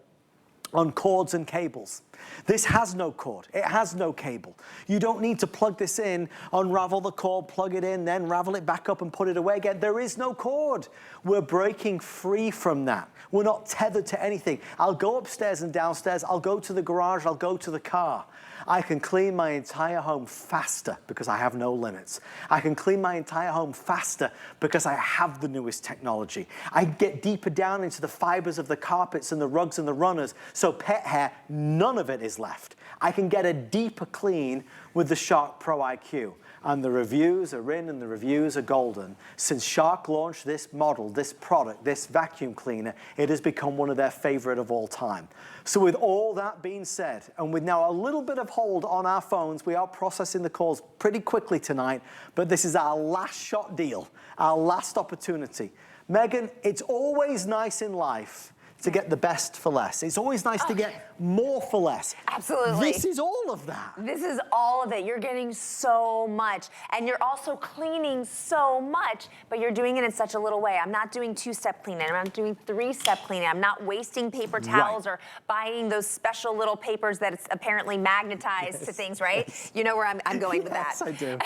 on cords and cables? This has no cord, it has no cable. You don't need to plug this in, unravel the cord, plug it in, then ravel it back up and put it away again. There is no cord. We're breaking free from that. We're not tethered to anything. I'll go upstairs and downstairs, I'll go to the garage, I'll go to the car. I can clean my entire home faster because I have no limits. I can clean my entire home faster because I have the newest technology. I get deeper down into the fibers of the carpets and the rugs and the runners, so pet hair, none of it is left. I can get a deeper clean with the Shark Pro IQ. And the reviews are in and the reviews are golden. Since Shark launched this model, this product, this vacuum cleaner, it has become one of their favorite of all time. So with all that being said, and with now a little bit of hold on our phones, we are processing the calls pretty quickly tonight, but this is our last shot deal, our last opportunity. Megan, it's always nice in life to get the best for less. It's always nice to get more for less. Absolutely. This is all of that. This is all of it. You're getting so much, and you're also cleaning so much, but you're doing it in such a little way. I'm not doing 2-step cleaning. I'm not doing 3-step cleaning. I'm not wasting paper towels or buying those special little papers that it's apparently magnetized to things, right? Yes. You know where I'm going with that. Yes, I do.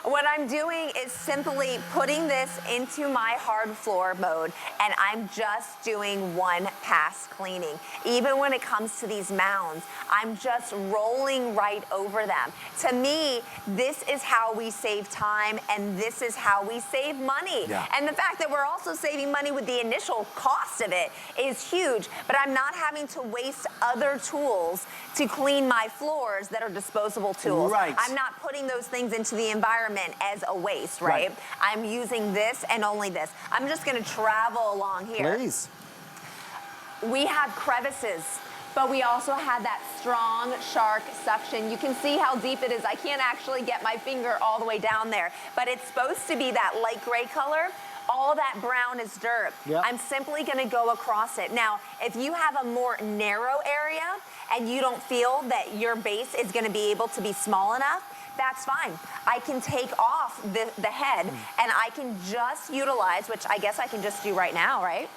What I'm doing is simply putting this into my hard floor mode, and I'm just doing one pass cleaning. Even when it comes to these mounds, I'm just rolling right over them. To me, this is how we save time, and this is how we save money. Yeah. And the fact that we're also saving money with the initial cost of it is huge, but I'm not having to waste other tools to clean my floors that are disposable tools. Right. I'm not putting those things into the environment as a waste, right? I'm using this and only this. I'm just gonna travel along here. Please. We have crevices, but we also have that strong Shark suction. You can see how deep it is. I can't actually get my finger all the way down there, but it's supposed to be that light gray color. All that brown is dirt. Yep. I'm simply gonna go across it. Now, if you have a more narrow area and you don't feel that your base is gonna be able to be small enough, that's fine. I can take off the head and I can just utilize, which I guess I can just do right now, right?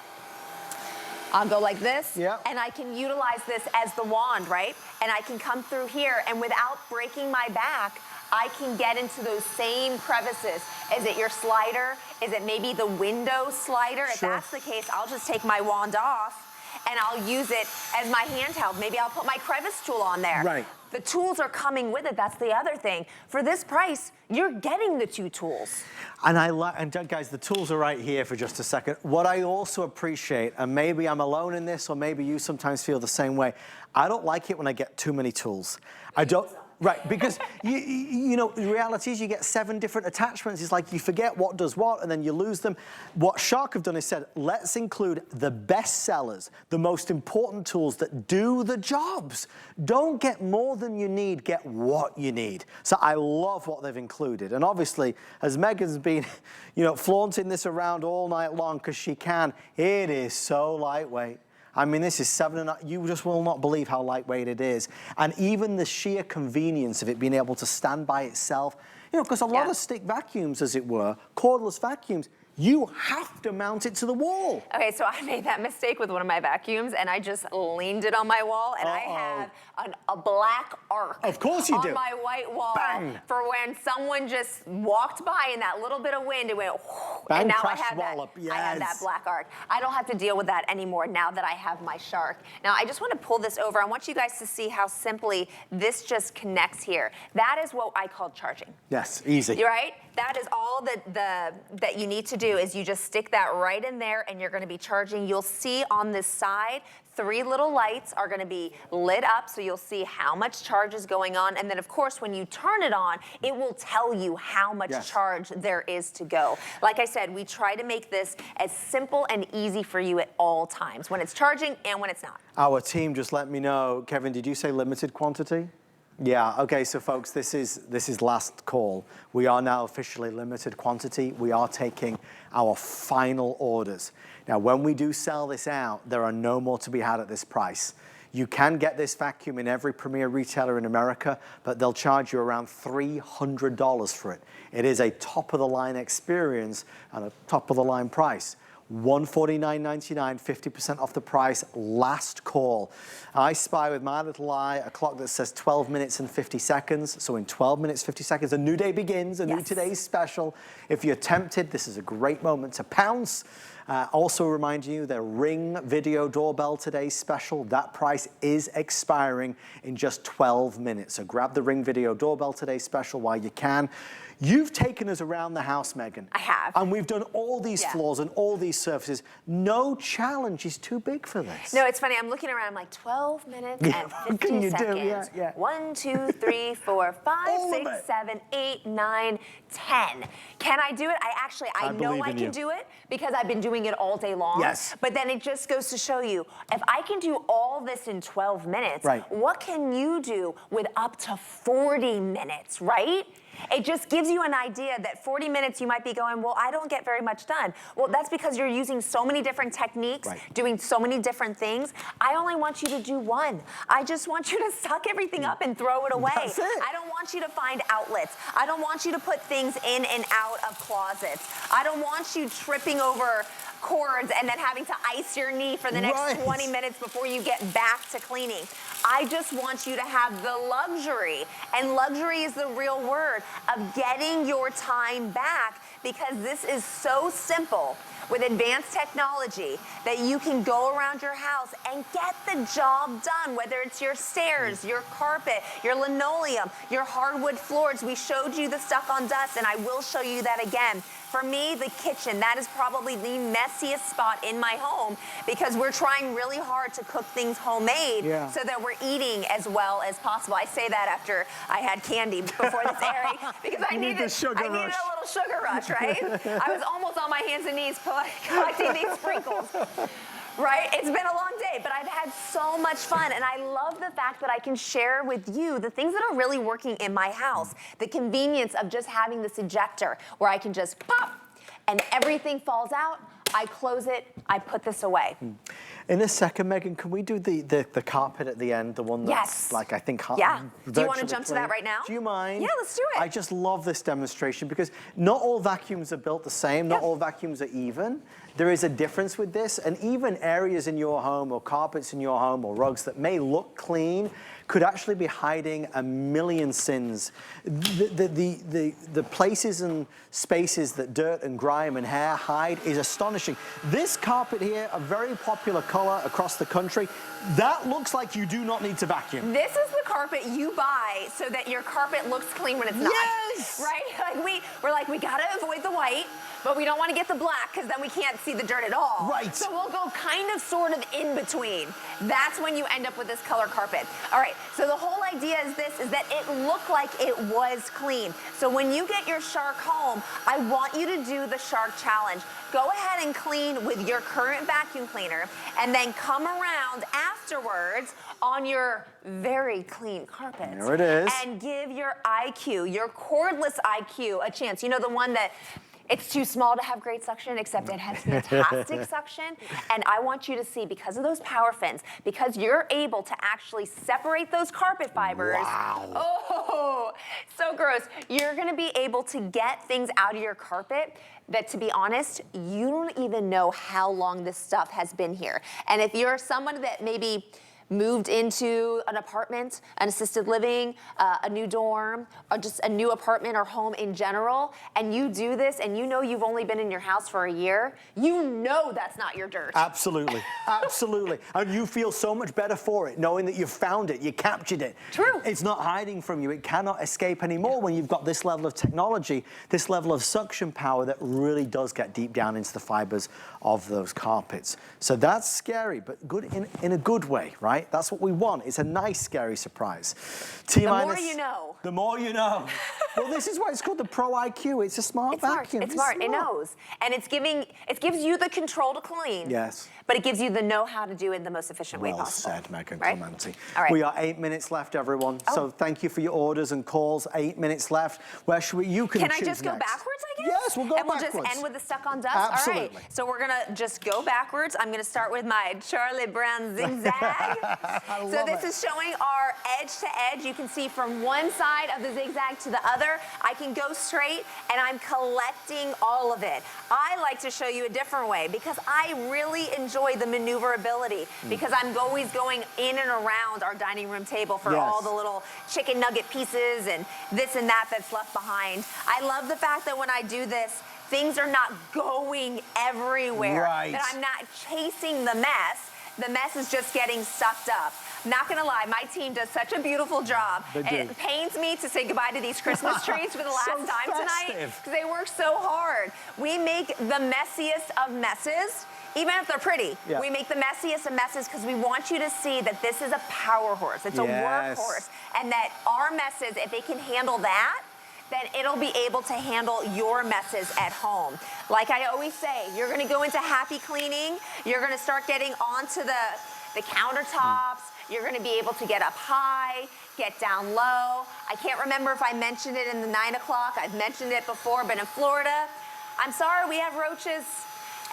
I'll go like this, and I can utilize this as the wand, right? And I can come through here, and without breaking my back, I can get into those same crevices. Is it your slider? Is it maybe the window slider? If that's the case, I'll just take my wand off, and I'll use it as my handheld. Maybe I'll put my crevice tool on there. Right. The tools are coming with it. That's the other thing. For this price, you're getting the 2 tools. And guys, the tools are right here for just a second. What I also appreciate, and maybe I'm alone in this, or maybe you sometimes feel the same way, I don't like it when I get too many tools. I don't. Right, because you know, the reality is you get 7 different attachments. It's like you forget what does what, and then you lose them. What Shark have done is said, let's include the best sellers, the most important tools that do the jobs. Don't get more than you need, get what you need. So I love what they've included. And obviously, as Megan's been, you know, flaunting this around all night long because she can, it is so lightweight. I mean, this is 7.5, you just will not believe how lightweight it is. And even the sheer convenience of it being able to stand by itself, you know, because a lot of stick vacuums, as it were, cordless vacuums, you have to mount it to the wall. Okay, so I made that mistake with one of my vacuums, and I just leaned it on my wall, and I have a black arc. Of course you do. On my white wall. Bang. For when someone just walked by in that little bit of wind, it went, bang, and now crash, I have wallop. that. Yes. I have that black arc. I don't have to deal with that anymore now that I have my Shark. Now I just want to pull this over. I want you guys to see how simply this just connects here. That is what I call charging. Yes, easy. You're right. That is all that you need to do is you just stick that right in there and you're going to be charging. You'll see on this side 3 little lights are going to be lit up, so you'll see how much charge is going on. And then, of course, when you turn it on, it will tell you how much charge there is to go. Like I said, we try to make this as simple and easy for you at all times, when it's charging and when it's not. Our team just let me know. Kevin, did you say limited quantity? Yeah, okay, so folks, this is last call. We are now officially limited quantity. We are taking our final orders. Now, when we do sell this out, there are no more to be had at this price. You can get this vacuum in every premier retailer in America, but they'll charge you around $300 for it. It is a top-of-the-line experience and a top-of-the-line price. $149.99, 50% off the price, last call. I spy with my little eye a clock that says 12 minutes and 50 seconds. So in 12 minutes, 50 seconds, a new day begins, a new today's special. If you're tempted, this is a great moment to pounce. Also remind you, the Ring Video Doorbell Today's special, that price is expiring in just 12 minutes. So grab the Ring Video Doorbell Today's special while you can. You've taken us around the house, Megan. I have. And we've done all these floors and all these surfaces. No challenge is too big for this. No, it's funny. I'm looking around, I'm like 12 minutes and 50 seconds. 1, 2, 3, 4, 5, 6, 7, 8, 9, 10. Can I do it? I know I can do it because I've been doing it all day long. Yes. But then it just goes to show you, if I can do all this in 12 minutes, what can you do with up to 40 minutes, right? It just gives you an idea that 40 minutes you might be going, well, I don't get very much done. Well, that's because you're using so many different techniques, doing so many different things. I only want you to do one. I just want you to suck everything up and throw it away. That's it. I don't want you to find outlets. I don't want you to put things in and out of closets. I don't want you tripping over cords and then having to ice your knee for the next 20 minutes before you get back to cleaning. I just want you to have the luxury, and luxury is the real word, of getting your time back, because this is so simple with advanced technology that you can go around your house and get the job done, whether it's your stairs, your carpet, your linoleum, your hardwood floors. We showed you the stuff on dust, and I will show you that again. For me, the kitchen, that is probably the messiest spot in my home, because we're trying really hard to cook things homemade so that we're eating as well as possible. I say that after I had candy before this airing, because I needed a little sugar rush, right? I was almost on my hands and knees collecting these sprinkles. Right? It's been a long day, but I've had so much fun, and I love the fact that I can share with you the things that are really working in my house. The convenience of just having this ejector where I can just pop and everything falls out. I close it, I put this away. In a second, Megan, can we do the carpet at the end, the one that's like, I think, do you want to jump to that right now? Do you mind? Yeah, let's do it. I just love this demonstration because not all vacuums are built the same, not all vacuums are even. There is a difference with this, and even areas in your home or carpets in your home or rugs that may look clean could actually be hiding a million sins. The places and spaces that dirt and grime and hair hide is astonishing. This carpet here, a very popular color across the country, that looks like you do not need to vacuum. This is the carpet you buy so that your carpet looks clean when it's not. Yes! Right? Like we're like, we gotta avoid the white, but we don't want to get the black because then we can't see the dirt at all. Right. So we'll go kind of sort of in between. That's when you end up with this color carpet. All right, so the whole idea is this, is that it looked like it was clean. So when you get your Shark home, I want you to do the Shark challenge. Go ahead and clean with your current vacuum cleaner and then come around afterwards on your very clean carpet. There it is. And give your IQ, your cordless IQ, a chance. You know, the one that it's too small to have great suction, except it has fantastic suction. And I want you to see, because of those PowerFins, because you're able to actually separate those carpet fibers. Wow. Oh, so gross. You're gonna be able to get things out of your carpet that, to be honest, you don't even know how long this stuff has been here. And if you're someone that maybe moved into an apartment, an assisted living, a new dorm, or just a new apartment or home in general, and you do this and you know you've only been in your house for a year, you know that's not your dirt. Absolutely, absolutely. And you feel so much better for it, knowing that you found it, you captured it. True. It's not hiding from you. It cannot escape anymore when you've got this level of technology, this level of suction power that really does get deep down into the fibers of those carpets. So that's scary, but good in a good way, right? That's what we want. It's a nice, scary surprise. The more you know. The more you know. Well, this is why it's called the Pro IQ. It's a smart vacuum. It's smart. It knows. And it gives you the control to clean. Yes. But it gives you the know-how to do it in the most efficient way possible. Well said, Megan right? Clementi. All right. We are 8 minutes left, everyone. Oh. So thank you for your orders and calls. 8 minutes left. Where should we? You can Can choose I just go next. backwards, I guess? Yes, we'll go backwards. And we'll just end with the stuck on dust? Absolutely. All right. So we're going to just go backwards. I'm going to start with my Charlie Brown zigzag. So this is showing our edge to edge. You can see from one side of the zigzag to the other. I can go straight, and I'm collecting all of it. I like to show you a different way because I really enjoy the maneuverability because I'm always going in and around our dining room table for all the little chicken nugget pieces and this and that that's left behind. I love the fact that when I do this, things are not going everywhere. Right. That I'm not chasing the mess. The mess is just getting sucked up. Not gonna lie, my team does such a beautiful job. They do. It pains me to say goodbye to these Christmas trees for the last So time tonight festive. because they work so hard. We make the messiest of messes, even if they're pretty. Yeah. We make the messiest of messes because we want you to see that this is a power horse. It's a workhorse. And that our messes, if they can handle that, then it'll be able to handle your messes at home. Like I always say, you're gonna go into happy cleaning, you're gonna start getting onto the countertops, you're gonna be able to get up high, get down low. I can't remember if I mentioned it in the 9 o'clock, I've mentioned it before, but in Florida, I'm sorry, we have roaches.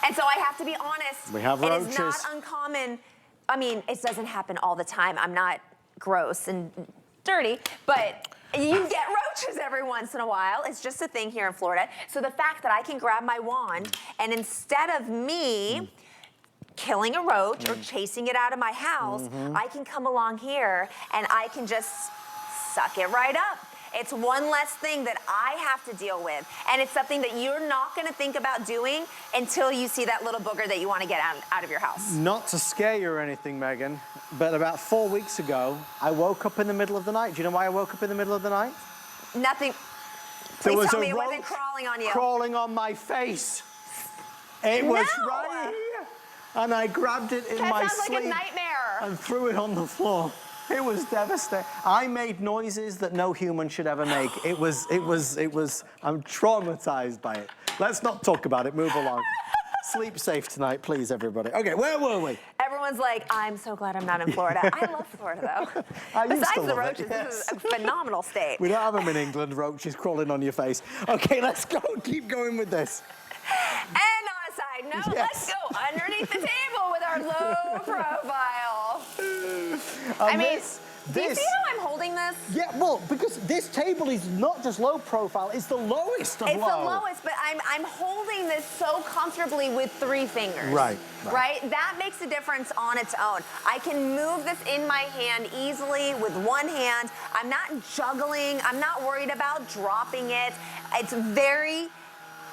And so I have to be honest, We have it roaches. is not uncommon. I mean, it doesn't happen all the time. I'm not gross and dirty, but you get roaches every once in a while. It's just a thing here in Florida. So the fact that I can grab my wand and instead of me killing a roach or chasing it out of my house, I can come along here and I can just suck it right up. It's one less thing that I have to deal with. And it's something that you're not gonna think about doing until you see that little booger that you wanna get out of your house. Not to scare you or anything, Megan, but about 4 weeks ago, I woke up in the middle of the night. Do you know why I woke up in the middle of the night? Nothing. There Please was tell a me it wasn't roach crawling on you. crawling on my face. It was No! right here. And I grabbed it in That my sounds sleep like a nightmare. and threw it on the floor. It was devastating. I made noises that no human should ever make. I'm traumatized by it. Let's not talk about it, move along. Sleep safe tonight, please, everybody. Okay, where were we? Everyone's like, I'm so glad I'm not in Florida. I love Florida, though. I used to Besides the love it, roaches, this is a phenomenal state. We don't have them in England, roaches crawling on your face. Okay, let's go, keep going with this. And on a side note, let's go underneath the table with our low profile. And Do you see how I'm holding this? Yeah, well, because this table is not just low profile, it's the lowest of low. It's the lowest, but I'm holding this so comfortably with 3 fingers. Right. That makes a difference on its own. I can move this in my hand easily with one hand. I'm not juggling. I'm not worried about dropping it. It's very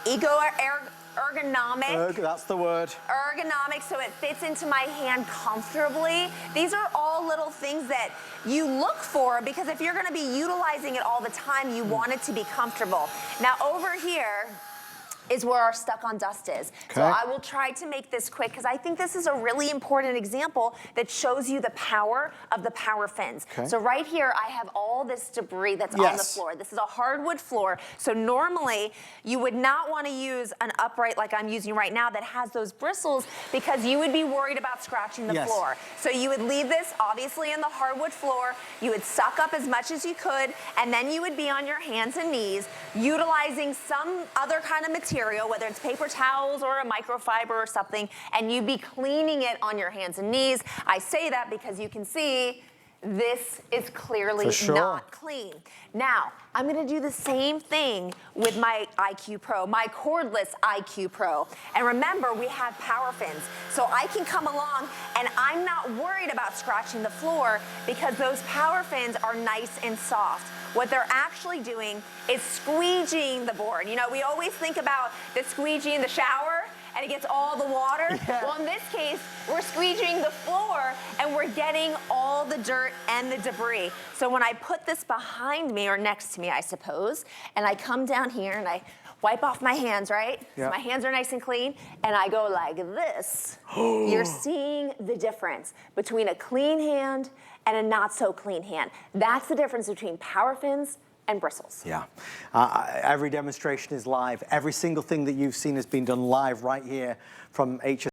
ergonomic. That's the word. Ergonomic, so it fits into my hand comfortably. These are all little things that you look for, because if you're gonna be utilizing it all the time, you want it to be comfortable. Now over here is where our stuck on dust is. Okay. So I will try to make this quick, because I think this is a really important example that shows you the power of the PowerFins. Okay. So right here, I have all this debris that's on the floor. This is a hardwood floor. So normally, you would not want to use an upright like I'm using right now that has those bristles, because you would be worried about scratching the floor. So you would leave this obviously in the hardwood floor. You would suck up as much as you could, and then you would be on your hands and knees utilizing some other kind of material, whether it's paper towels or a microfiber or something, and you'd be cleaning it on your hands and knees. I say that because you can see this is clearly not clean. Now, I'm gonna do the same thing with my IQ Pro, my cordless IQ Pro. And remember, we have PowerFins. So I can come along and I'm not worried about scratching the floor, because those PowerFins are nice and soft. What they're actually doing is squeegeeing the board. You know, we always think about the squeegee in the shower and it gets all the water. Yeah. Well, in this case, we're squeegeeing the floor and we're getting all the dirt and the debris. So when I put this behind me, or next to me, I suppose, and I come down here and I wipe off my hands, right? Yeah. So my hands are nice and clean, and I go like this. You're seeing the difference between a clean hand and a not so clean hand. That's the difference between PowerFins and bristles. Yeah. Every demonstration is live. Every single thing that you've seen has been done live right here from HS.